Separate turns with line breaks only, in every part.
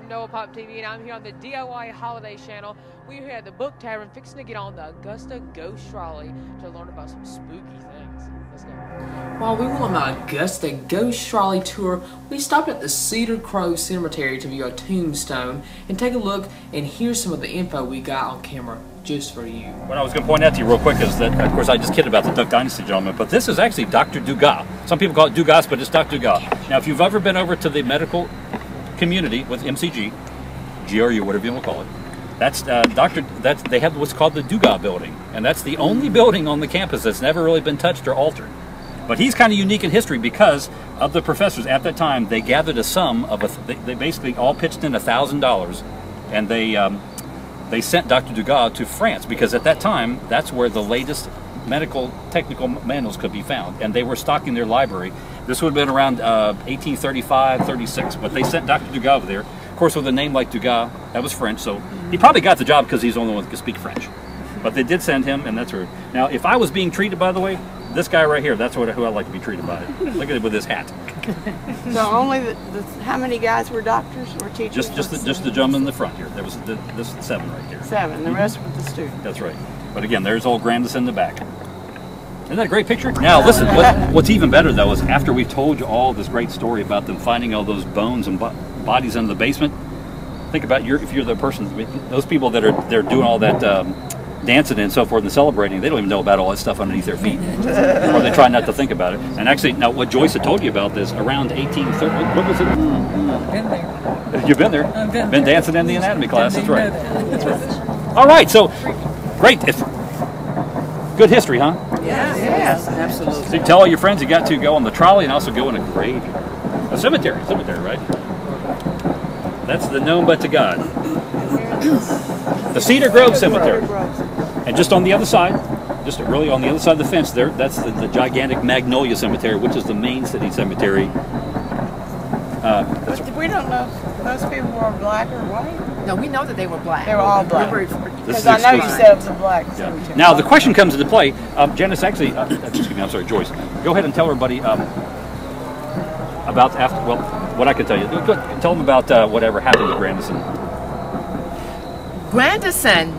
from Noah Pop TV, and I'm here on the DIY Holiday Channel. We're here at the Book Tavern, fixing to get on the Augusta Ghost Trolley to learn about some spooky things. Let's go. While we were on the Augusta Ghost Trolley tour, we stopped at the Cedar Grove Cemetery to view a tombstone and take a look and hear some of the info we got on camera just for you.
What I was going to point out to you real quick is that, of course, I just kidded about the Duck Dynasty gentleman, but this is actually Dr. Dugas. Some people call it Dugas, but it's Dr. Dugas. Now, if you've ever been over to the medical community with MCG, GRU, whatever you want to call it, they have what's called the Dugas building, and that's the only building on the campus that's never really been touched or altered. But he's kind of unique in history because of the professors at that time. They gathered a sum of they basically all pitched in $1,000, and they sent Dr. Dugas to France because at that time that's where the latest medical technical manuals could be found, and they were stocking their library. This would have been around 1835, 36, but they sent Dr. Dugas over there. Of course, with a name like Dugas, that was French, so he probably got the job because he's the only one that could speak French. But they did send him, and that's where. Now, if I was being treated, by the way, this guy right here, that's who I'd like to be treated by. Look at it with his hat.
So only how many guys were doctors or teachers?
Just the gentleman in the front here. There was this 7 right there.
7. The rest were the students.
That's right. But again, there's old Grandis in the back. Isn't that a great picture? Now listen, what's even better though is after we've told you all this great story about them finding all those bones and bodies in the basement, think about if you're the person, those people that are doing all that dancing and so forth and celebrating, they don't even know about all that stuff underneath their feet. Or they try not to think about it. And actually, now what Joyce had told you about this, around 1830, what was it?
I've been there.
You've been there?
I've been
there. Dancing in the anatomy class, that's right. All right, so great. Good history, huh?
Yes, absolutely.
So you tell all your friends you got to go on the trolley and also go in a grave. A cemetery, right? That's the known but to God. The Cedar Grove Cemetery. And just on the other side, just really on the other side of the fence there, that's the gigantic Magnolia Cemetery, which is the main city cemetery.
We don't know if those people were black or white.
No, we know that they were black.
They were all black.
Because
I know you said it was a black cemetery.
Now the question comes into play. Janice, actually, excuse me, I'm sorry, Joyce. Go ahead and tell everybody about what I can tell you. Tell them about whatever happened to Grandison.
Grandison,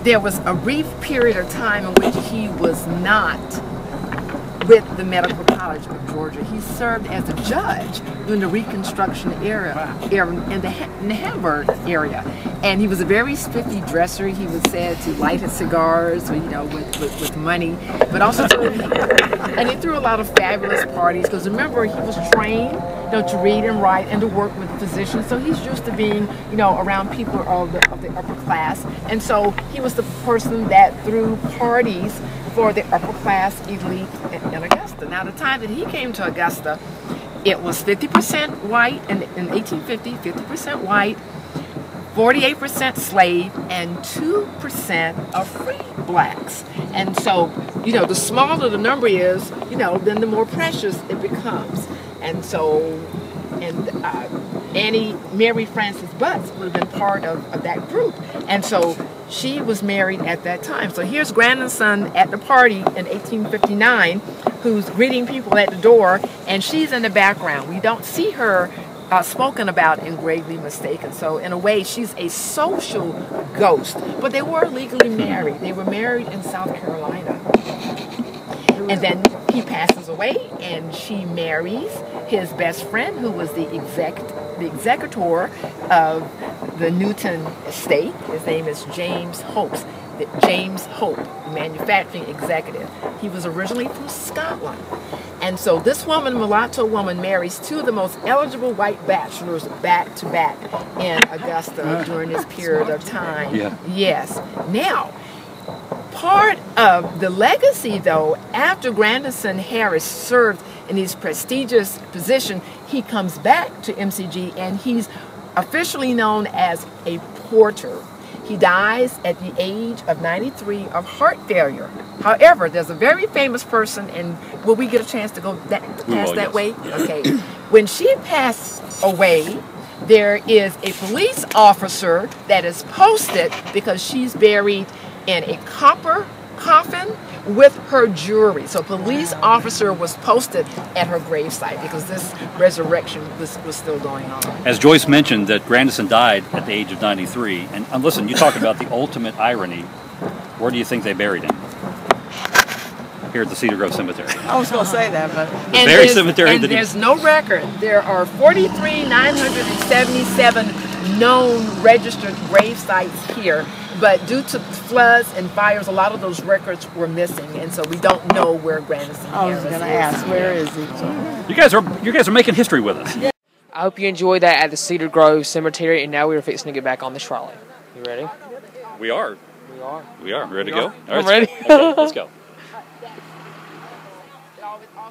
there was a brief period of time in which he was not with the Medical College of Georgia. He served as a judge during the Reconstruction era in the Hamburg area. And he was a very spiffy dresser. He was said to light his cigars, with money, but also and he threw a lot of fabulous parties because remember, he was trained to read and write and to work with physicians. So he's used to being, around people of the upper class. And so he was the person that threw parties for the upper class elite in Augusta. Now, the time that he came to Augusta, it was 50% white in 1850, 50% white, 48% slave, and 2% of free blacks. And so, the smaller the number is, then the more precious it becomes. And so, Annie Mary Frances Butts would have been part of that group. And so she was married at that time. So here's Grandison at the party in 1859 who's greeting people at the door, and she's in the background. We don't see her spoken about in Gravely Mistaken. So in a way, she's a social ghost. But they were legally married. They were married in South Carolina. And then he passes away, and she marries his best friend, who was the executor of the Newton estate. His name is James Hope, manufacturing executive. He was originally from Scotland. And so this woman, mulatto woman, marries 2 of the most eligible white bachelors back to back in Augusta during this period of time.
Yeah.
Yes. Now, part of the legacy, though, after Grandison Harris served in his prestigious position, he comes back to MCG and he's officially known as a porter. He dies at the age of 93 of heart failure. However, there's a very famous person, and will we get a chance to go past that way? Okay. When she passed away, there is a police officer that is posted because she's buried in a copper coffin with her jewelry. So a police officer was posted at her gravesite because this resurrection was still going on.
As Joyce mentioned, that Grandison died at the age of 93. And listen, you talk about the ultimate irony. Where do you think they buried him? Here at the Cedar Grove Cemetery.
I was going to say that, but
The very cemetery that
there's no record. There are 43,977 known registered grave sites here, but due to floods and fires, a lot of those records were missing, and so we don't know where Grandison
I was going to ask, where is he?
You guys are making history with us.
I hope you enjoyed that at the Cedar Grove Cemetery, and now we are fixing to get back on the trolley. You ready?
We are.
We are.
Ready to go? All right,
I'm ready.
Okay, let's go.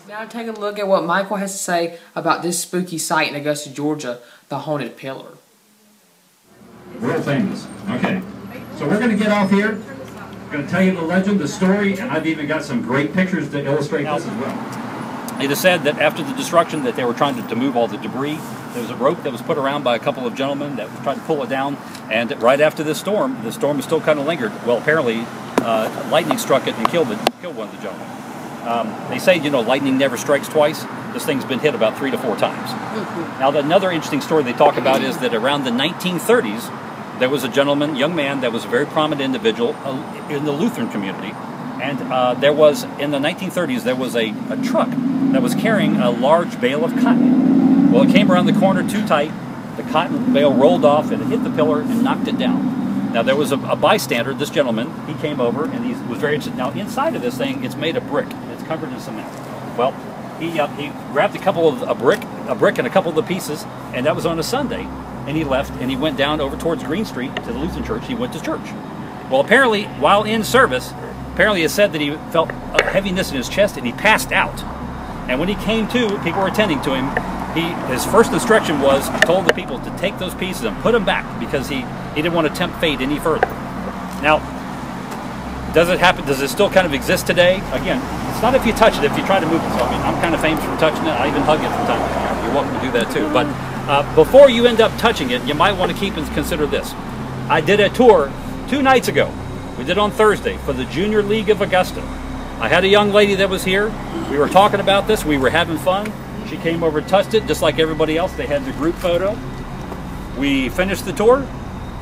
Now take a look at what Michael has to say about this spooky site in Augusta, Georgia, the Haunted Pillar.
World famous. Okay. So we're going to get off here. I'm going to tell you the legend, the story, and I've even got some great pictures to illustrate this as well. It is said that after the destruction that they were trying to move all the debris. There was a rope that was put around by a couple of gentlemen that tried to pull it down, and right after this storm, the storm was still kind of lingered. Well, apparently lightning struck it and killed one of the gentlemen. They say, you know, lightning never strikes twice. This thing's been hit about 3 to 4 times. Now, another interesting story they talk about is that around the 1930s, there was a gentleman, young man, that was a very prominent individual in the Lutheran community. And there was, in the 1930s, there was a truck that was carrying a large bale of cotton. Well, it came around the corner too tight. The cotton bale rolled off and it hit the pillar and knocked it down. Now, there was a bystander, this gentleman, he came over and he was very interested. Now, inside of this thing, it's made of brick. It's covered in cement. Well, he grabbed a brick and a couple of the pieces, and that was on a Sunday. And he left and he went down over towards Green Street to the Lutheran church. He went to church. Well, apparently, while in service, it's said that he felt a heaviness in his chest and he passed out. And when he came to, people were attending to him. His first instruction was told the people to take those pieces and put them back because he didn't want to tempt fate any further. Now, does it happen? Does it still kind of exist today? Again, it's not if you touch it, if you try to move it. So, I mean, I'm kind of famous for touching it. I even hug it from time to time. You're welcome to do that too. But before you end up touching it, you might want to keep and consider this. I did a tour 2 nights ago. We did on Thursday for the Junior League of Augusta. I had a young lady that was here. We were talking about this. We were having fun. She came over, touched it, just like everybody else. They had the group photo. We finished the tour,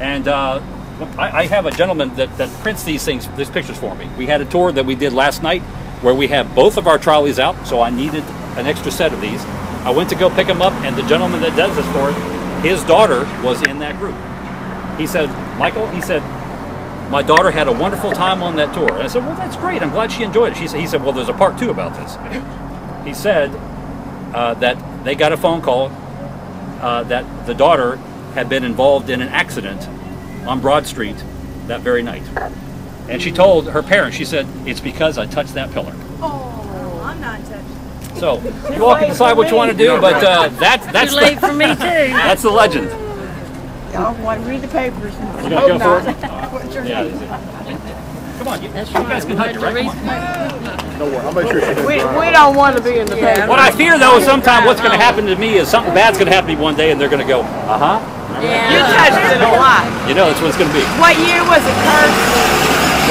and I have a gentleman that prints these pictures for me. We had a tour that we did last night where we have both of our trolleys out, so I needed an extra set of these. I went to go pick them up, and the gentleman that does this for us, his daughter was in that group. He said, Michael, he said, my daughter had a wonderful time on that tour. And I said, well, that's great. I'm glad she enjoyed it. He said, well, there's a part 2 about this. He said that they got a phone call that the daughter had been involved in an accident on Broad Street that very night. And she told her parents, she said, it's because I touched that pillar.
Oh, I'm not touching.
So you all can decide what you want to do, but that's
too late for me too.
That's the legend.
Y'all want to read the papers?
You gonna go for it?
What's your
Yeah.
name?
Come on, you guys can hug, right? Come on.
Don't worry, I'll make sure she does.
We don't want to be in the paper.
What I fear, though, is sometimes what's going to happen to me is something bad's going to happen to me one day, and they're going to go, uh-huh.
You touched it a lot.
You know, that's what it's going to be.
What year was it cursed?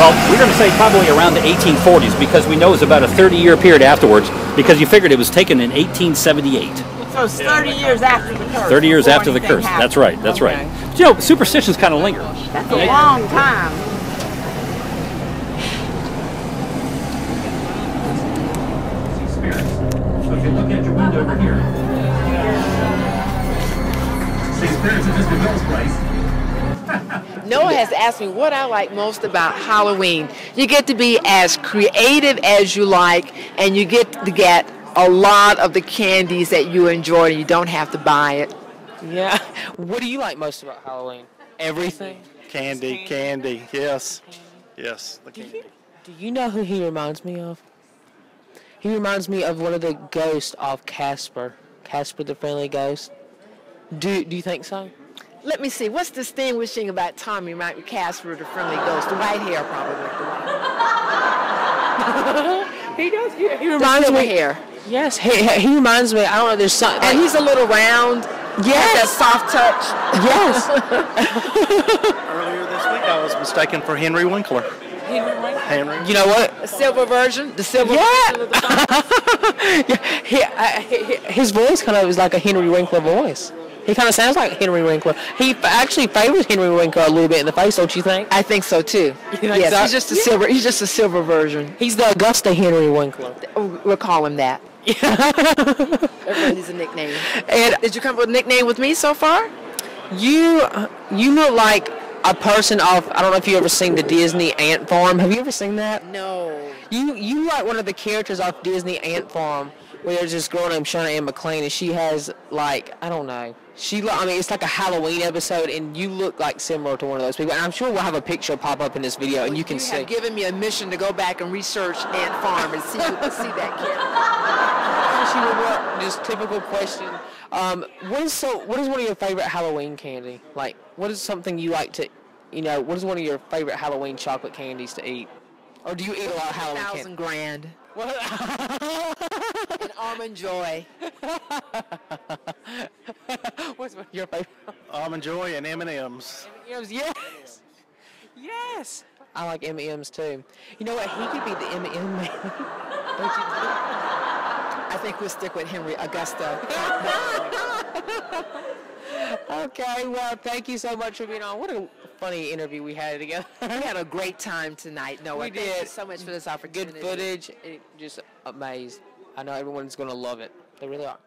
Well, we're going to say probably around the 1840s, because we know it's about a 30-year period afterwards, because you figured it was taken in 1878.
So it's 30 years after the curse.
30 years
before
after the
anything
curse.
happened.
That's right. That's
Okay.
right. But, you know, superstitions kind of linger.
That's a long time.
Spirits. So if you look at your window over here, see spirits at Mr. Bill's place.
Noah has asked me what I like most about Halloween. You get to be as creative as you like, and you get to get a lot of the candies that you enjoy, and you don't have to buy it.
Yeah. What do you like most about Halloween? Everything?
Candy, yes. Yes, the candy.
Do you know who he reminds me of? He reminds me of one of the ghosts of Casper. Casper the Friendly Ghost. Do you think so?
Let me see, what's distinguishing about Tommy, right, with Casper the Friendly Ghost? The white hair, probably.
He does. He reminds me.
Hair.
Yes, he reminds me. I don't know. There's something.
And he's a little round.
Yes.
That soft touch.
Yes.
Earlier this week, I was mistaken for Henry Winkler. Henry.
You know what?
A silver version? The silver version of the
Yeah, his voice kind of is like a Henry Winkler voice. He kind of sounds like Henry Winkler. He actually favors Henry Winkler a little bit in the face, don't you think?
I think so too. Yes,
so?
he's just a silver. He's just a silver version.
He's the Augusta Henry Winkler.
We'll call him that. Everybody needs a nickname.
And
Did you come up with a nickname with me so far?
you look like a person off. I don't know if you ever seen the Disney Ant Farm. Have you ever seen that?
No.
You like one of the characters off Disney Ant Farm, where there's this girl named Shauna Ann McClain, and she has like, I don't know. I mean, it's like a Halloween episode, and you look like similar to one of those people. And I'm sure we'll have a picture pop up in this video, and you can see.
You have given me a mission to go back and research Ant Farm and see that character.
She would work. Just typical question. What is one of your favorite Halloween candy? Like, what is something you like to, what is one of your favorite Halloween chocolate candies to eat? Or do you eat a lot of Halloween candy?
1,000 grand. An Almond Joy.
What's your favorite?
Almond Joy and M&M's.
M&M's, yes. Yes. I like M&M's too. You know what? He could be the M&M man. Don't you think?
I think we'll stick with Henry Augusta.
Okay, well, thank you so much for being on. What a funny interview we had together.
We had a great time tonight, Noah.
We
Thank
did.
you so much for this opportunity.
Good footage. Just amazed. I know everyone's going to love it. They really are.